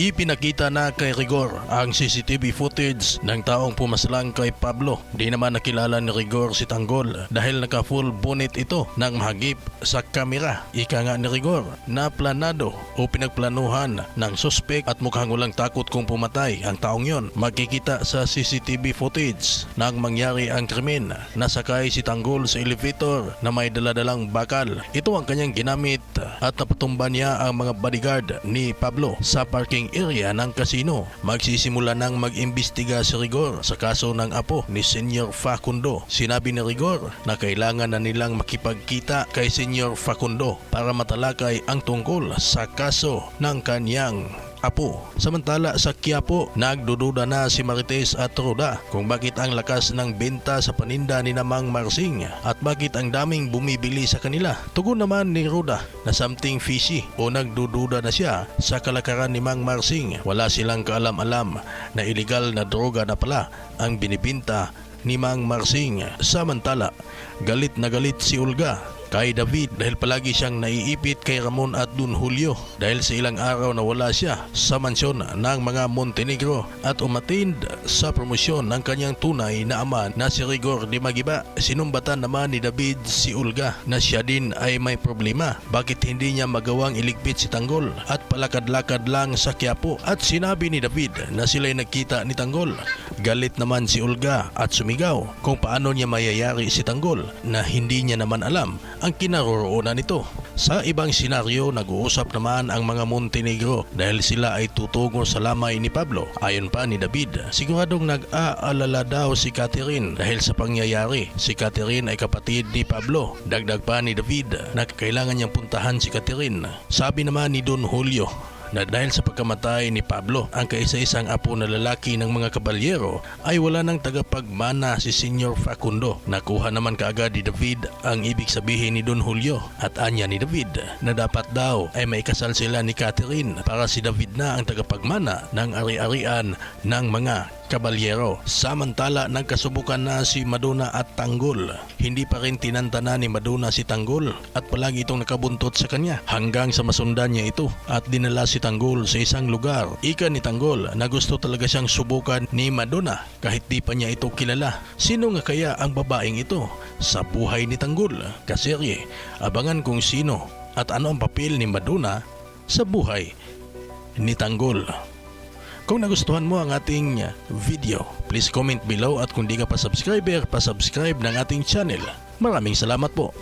Ipinakita na kay Rigor ang CCTV footage ng taong pumaslang kay Pablo. Di naman nakilala ni Rigor si Tanggol dahil naka-full bonnet ito nang mahagip sa kamera. Ika nga ni Rigor na planado o pinagplanuhan ng suspek at mukhang walang takot kung pumatay ang taong yon. Makikita sa CCTV footage nang mangyari ang krimen. Nasakay si Tanggol sa elevator na may daladalang bakal. Ito ang kanyang ginamit at napatumba niya ang mga bodyguard ni Pablo sa parking area ng casino. Magsisimula nang mag-imbestiga si Rigor sa kaso ng apo ni Senyor Facundo. Sinabi ni Rigor na kailangan na nilang makipagkita kay Senyor Facundo para matalakay ang tungkol sa kaso ng kanyang apo. Samantala sa Quiapo, nagdududa na si Marites at Roda kung bakit ang lakas ng benta sa paninda ni Mang Marsing at bakit ang daming bumibili sa kanila. Tugon naman ni Roda na something fishy o nagdududa na siya sa kalakaran ni Mang Marsing. Wala silang kaalam-alam na illegal na droga na pala ang binibenta ni Mang Marsing. Samantala, galit na galit si Olga kay David dahil palagi siyang naiipit kay Ramon at Don Julio dahil sa ilang araw na wala siya sa mansyon ng mga Montenegro at umatind sa promosyon ng kanyang tunay na ama na si Rigor de Magiba. Sinumbatan naman ni David si Olga na siya din ay may problema. Bakit hindi niya magawang iligpit si Tanggol at palakad-lakad lang sa Quiapo? At sinabi ni David na sila'y nagkita ni Tanggol. Galit naman si Olga at sumigaw kung paano niya mayayari si Tanggol na hindi niya naman alam ang kinaroroonan nito. Sa ibang senaryo, nag-uusap naman ang mga Montenegro dahil sila ay tutungo sa lamay ni Pablo. Ayon pa ni David, siguradong nag-aalala daw si Catherine dahil sa pangyayari. Si Catherine ay kapatid ni Pablo. Dagdag pa ni David na kailangan niyang puntahan si Catherine. Sabi naman ni Don Julio na dahil sa pagkamatay ni Pablo, ang kaisa-isang apo na lalaki ng mga kabalyero ay wala ng tagapagmana si Senyor Facundo. Nakuha naman kaagad ni David ang ibig sabihin ni Don Julio at anya ni David na dapat daw ay may kasal sila ni Catherine para si David na ang tagapagmana ng ari-arian ng mga kabalyero. Samantala, nagkasubukan na si Madonna at Tanggol. Hindi pa rin tinantana ni Madonna si Tanggol at palagi itong nakabuntot sa kanya hanggang sa masundan niya ito at dinala si Tanggol sa isang lugar. Ika ni Tanggol na gusto talaga siyang subukan ni Madonna kahit di pa niya ito kilala. Sino nga kaya ang babaeng ito sa buhay ni Tanggol? Kaserye, abangan kung sino at ano ang papel ni Madonna sa buhay ni Tanggol. Kung nagustuhan mo ang ating video, please comment below at kung di ka pa subscriber, pa-subscribe ng ating channel. Maraming salamat po.